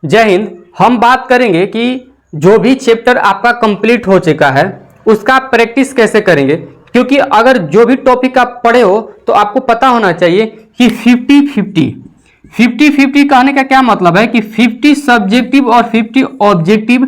जय हिंद। हम बात करेंगे कि जो भी चैप्टर आपका कंप्लीट हो चुका है उसका प्रैक्टिस कैसे करेंगे, क्योंकि अगर जो भी टॉपिक आप पढ़े हो तो आपको पता होना चाहिए कि 50-50 कहने का क्या मतलब है कि 50 सब्जेक्टिव और 50 ऑब्जेक्टिव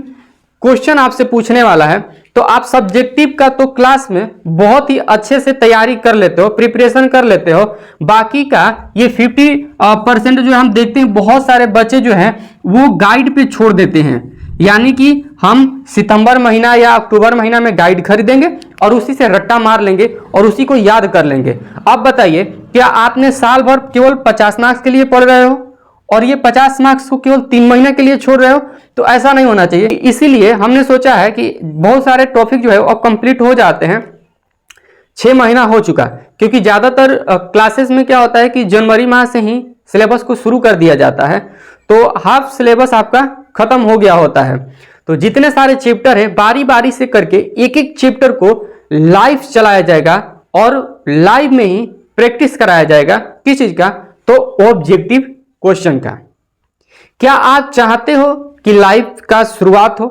क्वेश्चन आपसे पूछने वाला है। तो आप सब्जेक्टिव का तो क्लास में बहुत ही अच्छे से तैयारी कर लेते हो, प्रिपरेशन कर लेते हो। बाकी का ये 50% जो हम देखते हैं बहुत सारे बच्चे जो हैं वो गाइड पे छोड़ देते हैं, यानी कि हम सितंबर महीना या अक्टूबर महीना में गाइड खरीदेंगे और उसी से रट्टा मार लेंगे और उसी को याद कर लेंगे। अब बताइए, क्या आपने साल भर केवल 50 मार्क्स के लिए पढ़ रहे हो और ये 50 मार्क्स को केवल 3 महीने के लिए छोड़ रहे हो? तो ऐसा नहीं होना चाहिए। इसीलिए हमने सोचा है कि बहुत सारे टॉपिक जो है वो कंप्लीट हो जाते हैं। 6 महीना हो चुका, क्योंकि ज़्यादातर क्लासेस में क्या होता है कि जनवरी माह से ही सिलेबस को शुरू कर दिया जाता है, तो हाफ सिलेबस आपका खत्म हो गया होता है। तो जितने सारे चैप्टर है बारी बारी से करके एक एक चैप्टर को लाइव चलाया जाएगा और लाइव में ही प्रैक्टिस कराया जाएगा। किस चीज का? तो ऑब्जेक्टिव क्वेश्चन का। क्या आप चाहते हो कि लाइव का शुरुआत हो?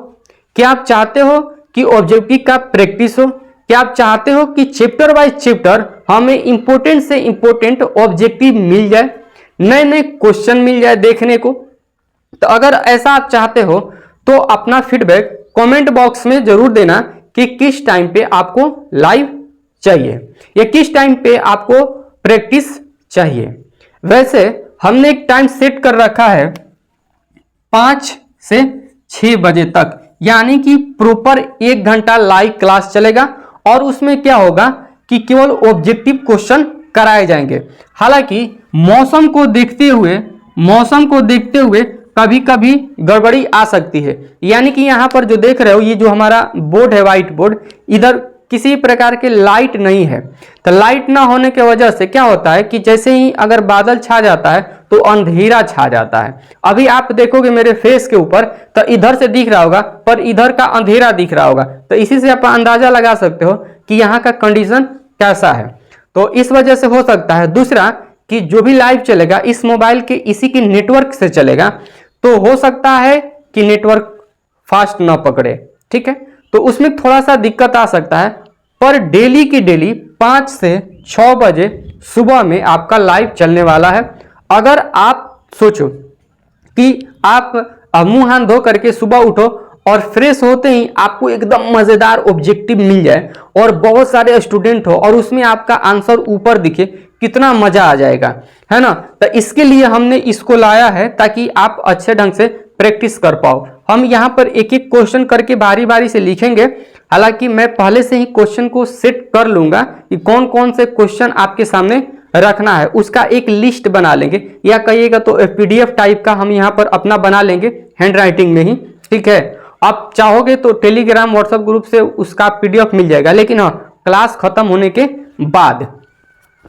क्या आप चाहते हो कि ऑब्जेक्टिव का प्रैक्टिस हो? क्या आप चाहते हो कि चैप्टर बाय चैप्टर हमें इंपॉर्टेंट से इंपॉर्टेंट ऑब्जेक्टिव मिल जाए, नए नए क्वेश्चन मिल जाए देखने को? तो अगर ऐसा आप चाहते हो तो अपना फीडबैक कमेंट बॉक्स में जरूर देना कि किस टाइम पे आपको लाइव चाहिए या किस टाइम पे आपको प्रैक्टिस चाहिए। वैसे हमने एक टाइम सेट कर रखा है 5 से 6 बजे तक, यानी कि प्रॉपर 1 घंटा लाइव क्लास चलेगा और उसमें क्या होगा कि केवल ऑब्जेक्टिव क्वेश्चन कराए जाएंगे। हालांकि मौसम को देखते हुए कभी कभी गड़बड़ी आ सकती है, यानी कि यहाँ पर जो देख रहे हो ये जो हमारा बोर्ड है व्हाइट बोर्ड, इधर किसी प्रकार के लाइट नहीं है। तो लाइट ना होने की वजह से क्या होता है कि जैसे ही अगर बादल छा जाता है तो अंधेरा छा जाता है। अभी आप देखोगे मेरे फेस के ऊपर तो इधर से दिख रहा होगा पर इधर का अंधेरा दिख रहा होगा, तो इसी से आप अंदाजा लगा सकते हो कि यहाँ का कंडीशन कैसा है। तो इस वजह से हो सकता है। दूसरा कि जो भी लाइव चलेगा इस मोबाइल के इसी के नेटवर्क से चलेगा, तो हो सकता है कि नेटवर्क फास्ट ना पकड़े, ठीक है, तो उसमें थोड़ा सा दिक्कत आ सकता है। पर डेली की डेली 5 से 6 बजे सुबह में आपका लाइव चलने वाला है। अगर आप सोचो कि आप मुंह हाथ धो करके सुबह उठो और फ्रेश होते ही आपको एकदम मजेदार ऑब्जेक्टिव मिल जाए और बहुत सारे स्टूडेंट हो और उसमें आपका आंसर ऊपर दिखे, कितना मजा आ जाएगा, है ना। तो इसके लिए हमने इसको लाया है ताकि आप अच्छे ढंग से प्रैक्टिस कर पाओ। हम यहाँ पर एक एक क्वेश्चन करके बारी बारी से लिखेंगे। हालांकि मैं पहले से ही क्वेश्चन को सेट कर लूंगा कि कौन कौन से क्वेश्चन आपके सामने रखना है, उसका एक लिस्ट बना लेंगे, या कहिएगा तो PDF टाइप का हम यहाँ पर अपना बना लेंगे हैंड राइटिंग में ही, ठीक है। आप चाहोगे तो टेलीग्राम व्हाट्सएप ग्रुप से उसका PDF मिल जाएगा, लेकिन हाँ क्लास खत्म होने के बाद,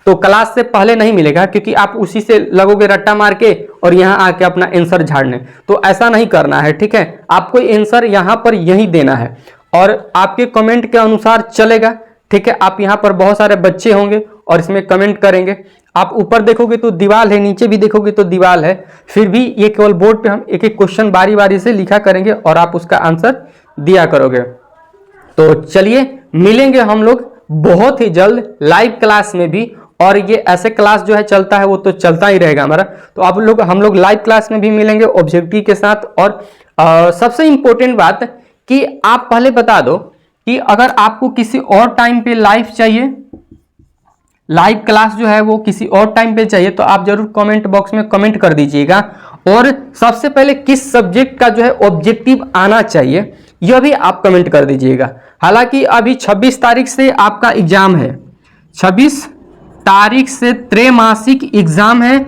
तो क्लास से पहले नहीं मिलेगा, क्योंकि आप उसी से लगोगे रट्टा मार के और यहाँ आके अपना आंसर झाड़ने। तो ऐसा नहीं करना है, ठीक है। आपको आंसर यहाँ पर यही देना है और आपके कमेंट के अनुसार चलेगा, ठीक है। आप यहाँ पर बहुत सारे बच्चे होंगे और इसमें कमेंट करेंगे। आप ऊपर देखोगे तो दीवार है, नीचे भी देखोगे तो दीवार है, फिर भी ये केवल बोर्ड पे हम एक एक क्वेश्चन बारी बारी से लिखा करेंगे और आप उसका आंसर दिया करोगे। तो चलिए मिलेंगे हम लोग बहुत ही जल्द लाइव क्लास में भी, और ये ऐसे क्लास जो है चलता है वो तो चलता ही रहेगा हमारा। तो आप हम लोग लाइव क्लास में भी मिलेंगे ऑब्जेक्टिव के साथ। और सबसे इंपॉर्टेंट बात कि आप पहले बता दो कि अगर आपको किसी और टाइम पे लाइव चाहिए, लाइव क्लास जो है वो किसी और टाइम पे चाहिए, तो आप जरूर कमेंट बॉक्स में कमेंट कर दीजिएगा। और सबसे पहले किस सब्जेक्ट का जो है ऑब्जेक्टिव आना चाहिए यह भी आप कमेंट कर दीजिएगा। हालांकि अभी 26 तारीख से आपका एग्जाम है, 26 तारीख से त्रैमासिक एग्जाम है,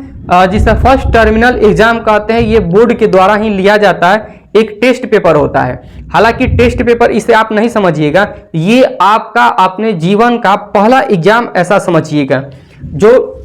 जिसे फर्स्ट टर्मिनल एग्जाम कहते हैं। ये बोर्ड के द्वारा ही लिया जाता है, एक टेस्ट पेपर होता है। हालांकि टेस्ट पेपर इसे आप नहीं समझिएगा, ये आपका अपने जीवन का पहला एग्जाम ऐसा समझिएगा। जो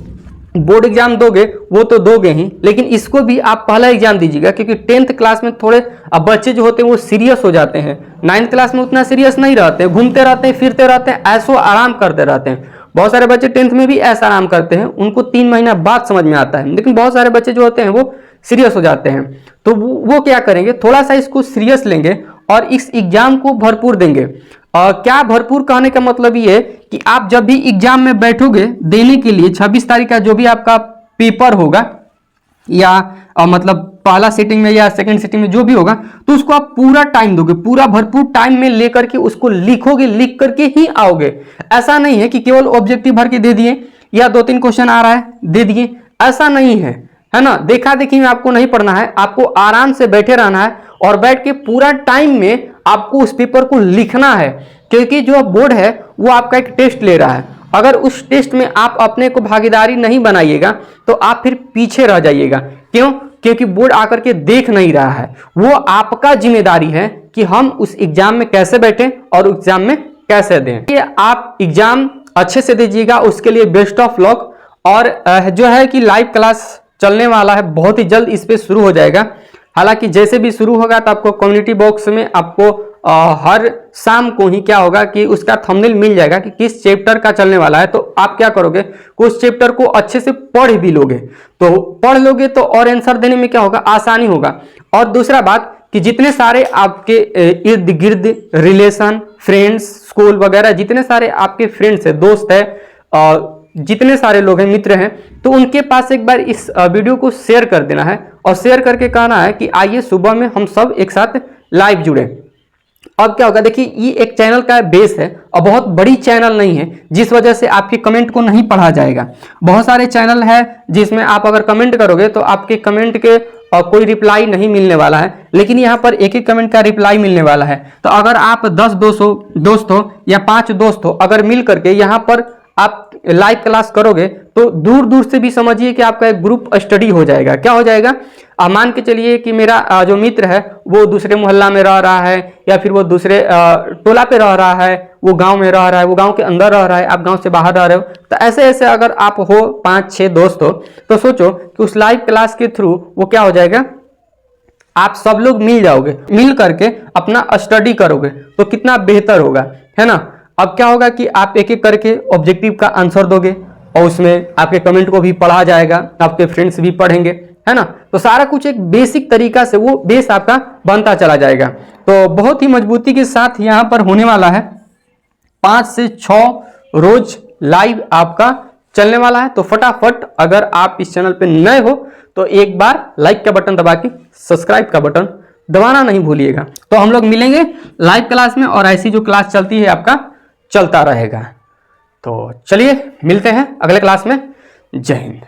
बोर्ड एग्जाम दोगे वो तो दोगे ही, लेकिन इसको भी आप पहला एग्जाम दीजिएगा, क्योंकि 10th क्लास में थोड़े बच्चे जो होते हैं वो सीरियस हो जाते हैं। 9th क्लास में उतना सीरियस नहीं रहते हैं, घूमते रहते हैं, फिरते रहते हैं, ऐसो आराम करते रहते हैं। बहुत सारे बच्चे 10th में भी ऐसा आराम करते हैं, उनको 3 महीना बाद समझ में आता है। लेकिन बहुत सारे बच्चे जो होते हैं वो सीरियस हो जाते हैं। तो वो क्या करेंगे, थोड़ा सा इसको सीरियस लेंगे और इस एग्जाम को भरपूर देंगे। क्या भरपूर कहने का मतलब ये है कि आप जब भी एग्जाम में बैठोगे देने के लिए 26 तारीख का जो भी आपका पेपर होगा या मतलब पहला सीटिंग में या सेकंड सीटिंग में जो भी होगा, तो उसको आप पूरा टाइम दोगे, पूरा भरपूर टाइम में लेकर के उसको लिखोगे, लिख करके ही आओगे। ऐसा नहीं है कि केवल ऑब्जेक्टिव भर के दे दिए या 2-3 क्वेश्चन आ रहा है दे दिए, ऐसा नहीं है, है ना। देखा देखी में आपको नहीं पढ़ना है, आपको आराम से बैठे रहना है और बैठ के पूरा टाइम में आपको उस पेपर को लिखना है। क्योंकि जो बोर्ड है वो आपका एक टेस्ट ले रहा है, अगर उस टेस्ट में आप अपने को भागीदारी नहीं बनाइएगा तो आप फिर पीछे रह जाइएगा। क्यों? क्योंकि बोर्ड आकर के देख नहीं रहा है। वो आपका जिम्मेदारी है कि हम उस एग्जाम में कैसे बैठें और एग्जाम में कैसे दें। ये आप एग्जाम अच्छे से दीजिएगा, उसके लिए बेस्ट ऑफ लक। और जो है कि लाइव क्लास चलने वाला है, बहुत ही जल्द इस पे शुरू हो जाएगा। हालांकि जैसे भी शुरू होगा तो आपको कम्युनिटी बॉक्स में आपको हर शाम को ही क्या होगा कि उसका थंबनेल मिल जाएगा कि किस चैप्टर का चलने वाला है। तो आप क्या करोगे, कुछ चैप्टर को अच्छे से पढ़ भी लोगे, तो पढ़ लोगे तो और आंसर देने में क्या होगा, आसानी होगा। और दूसरा बात कि जितने सारे आपके इर्द गिर्द रिलेशन, फ्रेंड्स, स्कूल वगैरह जितने सारे आपके फ्रेंड्स है, दोस्त है, जितने सारे लोग हैं, मित्र हैं, तो उनके पास एक बार इस वीडियो को शेयर कर देना है और शेयर करके कहना है कि आइए सुबह में हम सब एक साथ लाइव जुड़े। अब क्या होगा, देखिए ये एक चैनल का बेस है और बहुत बड़ी चैनल नहीं है, जिस वजह से आपके कमेंट को नहीं पढ़ा जाएगा। बहुत सारे चैनल है जिसमें आप अगर कमेंट करोगे तो आपके कमेंट के कोई रिप्लाई नहीं मिलने वाला है, लेकिन यहाँ पर एक एक कमेंट का रिप्लाई मिलने वाला है। तो अगर आप 10 दोस्त हो या 5 दोस्त हो, अगर मिल करके यहाँ पर आप लाइव क्लास करोगे तो दूर दूर से भी समझिए कि आपका एक ग्रुप स्टडी हो जाएगा। क्या हो जाएगा, मान के चलिए कि मेरा जो मित्र है वो दूसरे मोहल्ला में रह रहा है या फिर वो दूसरे टोला पे रह रहा है, वो गांव में रह रहा है, वो गांव के अंदर रह रहा है, आप गांव से बाहर रह रहे हो, तो ऐसे ऐसे अगर आप हो 5-6 दोस्त हो, तो सोचो कि उस लाइव क्लास के थ्रू वो क्या हो जाएगा, आप सब लोग मिल जाओगे, मिल करके अपना स्टडी करोगे तो कितना बेहतर होगा, है ना। अब क्या होगा कि आप एक एक करके ऑब्जेक्टिव का आंसर दोगे और उसमें आपके कमेंट को भी पढ़ा जाएगा, आपके फ्रेंड्स भी पढ़ेंगे, है ना। तो सारा कुछ एक बेसिक तरीका से वो बेस आपका बनता चला जाएगा। तो बहुत ही मजबूती के साथ यहाँ पर होने वाला है, 5 से 6 रोज लाइव आपका चलने वाला है। तो फटाफट अगर आप इस चैनल पे नए हो तो एक बार लाइक का बटन दबा के सब्सक्राइब का बटन दबाना नहीं भूलिएगा। तो हम लोग मिलेंगे लाइव क्लास में और ऐसी जो क्लास चलती है आपका चलता रहेगा। तो चलिए मिलते हैं अगले क्लास में। जय हिंद।